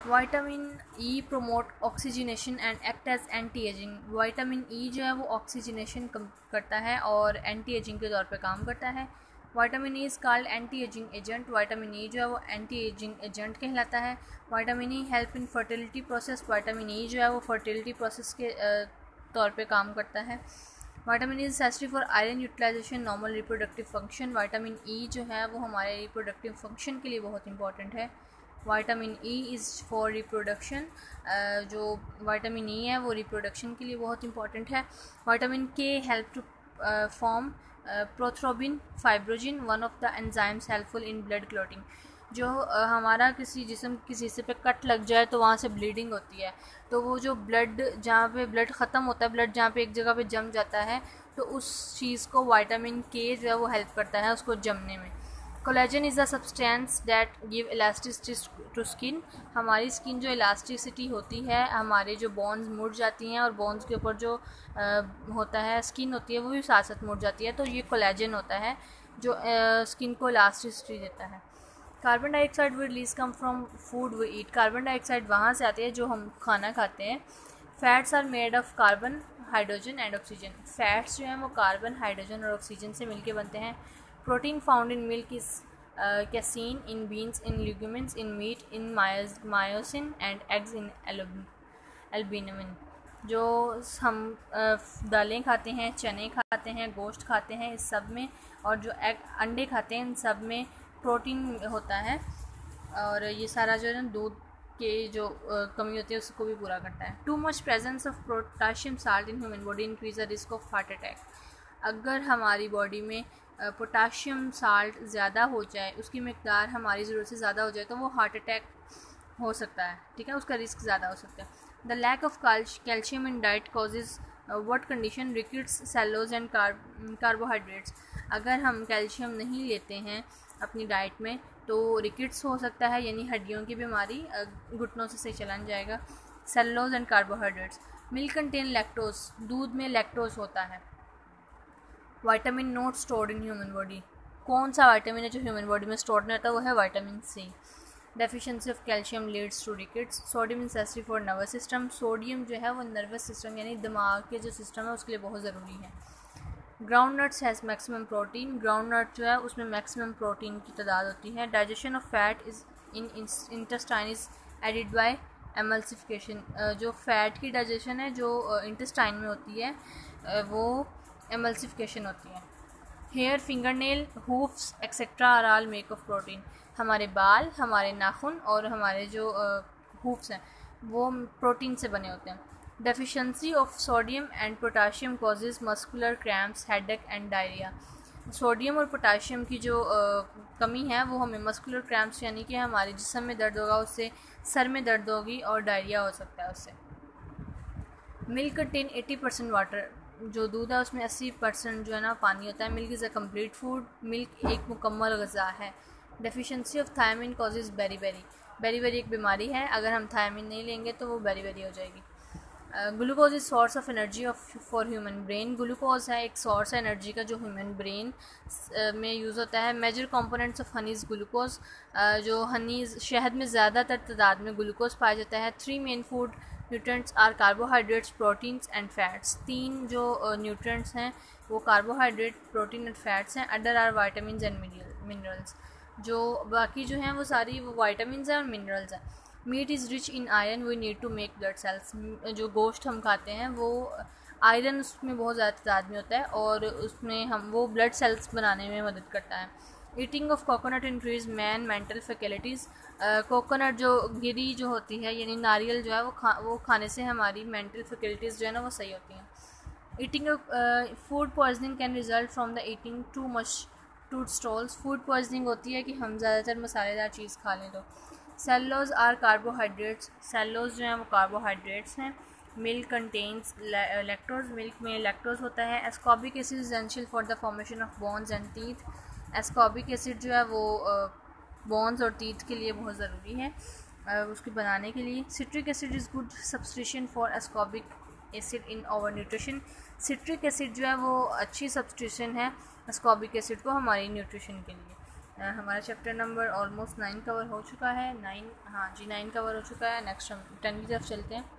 Vitamin E promote oxygenation and act as anti aging. Vitamin E जो है वो oxygenation करता है और एंटी एजिंग के तौर पे काम करता है। Vitamin E is called anti ageing agent. Vitamin E जो है वो एंटी एजिंग एजेंट कहलाता है। Vitamin E help in fertility process. Vitamin E जो है वो फर्टिलिटी प्रोसेस के तौर पे काम करता है। Vitamin E is necessary for iron utilization, normal reproductive function. Vitamin E जो है वो हमारे रिप्रोडक्टिव फंक्शन के लिए बहुत इंपॉर्टेंट है। Vitamin E is for reproduction. जो विटामिन ई है वो रिप्रोडक्शन के लिए बहुत इंपॉर्टेंट है। Vitamin K help to form prothrombin fibrinogen, one of the enzymes helpful in blood clotting. जो हमारा किसी जिस्म किसी हिस्से पे कट लग जाए तो वहाँ से ब्लीडिंग होती है, तो वो जो ब्लड जहाँ पे ब्लड ख़त्म होता है, ब्लड जहाँ पे एक जगह पे जम जाता है, तो उस चीज़ को विटामिन के जो है वो हेल्प करता है उसको जमने में। Collagen is the substance that give elasticity to skin. हमारी स्किन जो इलास्टिसिटी होती है, हमारे जो बोन्स मुड़ जाती हैं और बोन्स के ऊपर जो होता है स्किन होती है वो भी साथ साथ मुड़ जाती है, तो ये कोलेजन होता है जो स्किन को इलास्टिसिटी देता है। Carbon dioxide we release come from food we eat. Carbon dioxide वहाँ से आती है जो हम खाना खाते हैं। Fats are made of carbon, hydrogen and oxygen. Fats जो हैं वो कार्बन, हाइड्रोजन और ऑक्सीजन से मिलके बनते हैं। Protein found in milk is casein, in beans, in legumes, in meat, in myosin and eggs, in albumin. जो हम दालें खाते हैं, चने खाते हैं, गोश्त खाते हैं, इस सब में, और जो एग अंडे खाते हैं, इन सब में प्रोटीन होता है। और ये सारा जो है ना दूध के जो कमी होती है उसको भी पूरा करता है। Too much presence of potassium salt in human body increase the risk of heart attack. अगर हमारी बॉडी में पोटाशियम साल्ट ज़्यादा हो जाए, उसकी मकदार हमारी ज़रूरत से ज़्यादा हो जाए, तो वो हार्ट अटैक हो सकता है, ठीक है, उसका रिस्क ज़्यादा हो सकता है। The lack of calcium in diet causes what condition? Rickets, cellulose and carbohydrates. अगर हम कैल्शियम नहीं लेते हैं अपनी डाइट में तो रिकेट्स हो सकता है, यानी हड्डियों की बीमारी, घुटनों से सही चला नहीं जाएगा। सेलोज and carbohydrates. Milk contain lactose. दूध में लैक्टोज होता है। Vitamin not stored in human body. कौन सा विटामिन है जो ह्यूमन बॉडी में स्टोर नहीं होता? वो है vitamin C. Deficiency of calcium leads to rickets. Sodium is necessary for nervous system. Sodium जो है वो नर्वस सिस्टम यानी दिमाग के जो सिस्टम है उसके लिए बहुत ज़रूरी है। Ground nuts has maximum protein. Ground nut जो है उसमें मैक्सिमम प्रोटीन की तादाद होती है। Digestion of fat is in intestine is aided by emulsification. जो फैट की डाइजेशन है जो इंटेस्टाइन में होती है वो एमल्सिफिकेशन होती है। Hair, finger nail, hoofs etcetera are all make of protein. हमारे बाल, हमारे नाखून और हमारे जो हूफ्स हैं वो प्रोटीन से बने होते हैं। Deficiency of sodium and potassium causes muscular cramps, headache and diarrhoea. Sodium और पोटाशियम की जो कमी है वो हमें मस्कुलर क्रैम्प्स यानी कि हमारे जिस्म में दर्द होगा, उससे सर में दर्द होगी और डायरिया हो सकता है उससे। Milk contain 80% water. जो दूध है उसमें 80% जो है ना पानी होता है। Milk is a complete food. Milk एक मुकम्मल ग़िज़ा है। Deficiency of thiamine causes beriberi. Beriberi एक बीमारी है, अगर हम थायमिन नहीं लेंगे तो वो बेरी-बेरी हो जाएगी। Glucose is source of energy for human brain. Glucose है एक सोर्स है एनर्जी का जो ह्यूमन ब्रेन में यूज़ होता है। Major components of honey's glucose. जो हनीज शहद में ज़्यादातर तादाद में ग्लूकोज पाया जाता है। 3 main food nutrients are carbohydrates, proteins and fats. 3 जो न्यूट्रिएंट्स हैं वो कार्बोहाइड्रेट, प्रोटीन एंड फैट्स हैं। Other are vitamin and minerals. जो बाकी जो हैं वो सारी वो वाइटामिन हैं और मिनरल्स हैं। Meat is rich in iron, we need to make blood cells. जो गोश्त हम खाते हैं वो आयरन उसमें बहुत ज़्यादा तादाद में होता है और उसमें हम वो ब्लड सेल्स बनाने में मदद करता है। Eating of coconut increase man mental faculties. Coconut जो गिरी जो होती है यानी नारियल जो है वो खाने से हमारी मेंटल फैकल्टीज़ जो है ना वो सही होती हैं। Eating of food poisoning can result from the eating too much to stalls. Food poisoning होती है कि हम ज़्यादातर मसालेदार चीज़ खा लें तो। सेलोज आर कार्बोहाइड्रेट्स। सेलोज जो हैं वो कार्बोहाइड्रेट्स हैं। Milk contains lactose. मिल्क में लैक्टोज होता है। Ascorbic acid essential for the formation of bones and teeth. Ascorbic acid जो है वो बोन्स और टीथ के लिए बहुत ज़रूरी है उसके बनाने के लिए। Citric acid is good substitution for ascorbic acid in our nutrition. Citric acid जो है वो अच्छी सब्स्टिट्यूशन है एस्कॉर्बिक एसिड को हमारी न्यूट्रिशन के लिए। हमारा चैप्टर नंबर ऑलमोस्ट 9 कवर हो चुका है। 9, हाँ जी 9 कवर हो चुका है। नेक्स्ट हम 10 की तरफ चलते हैं।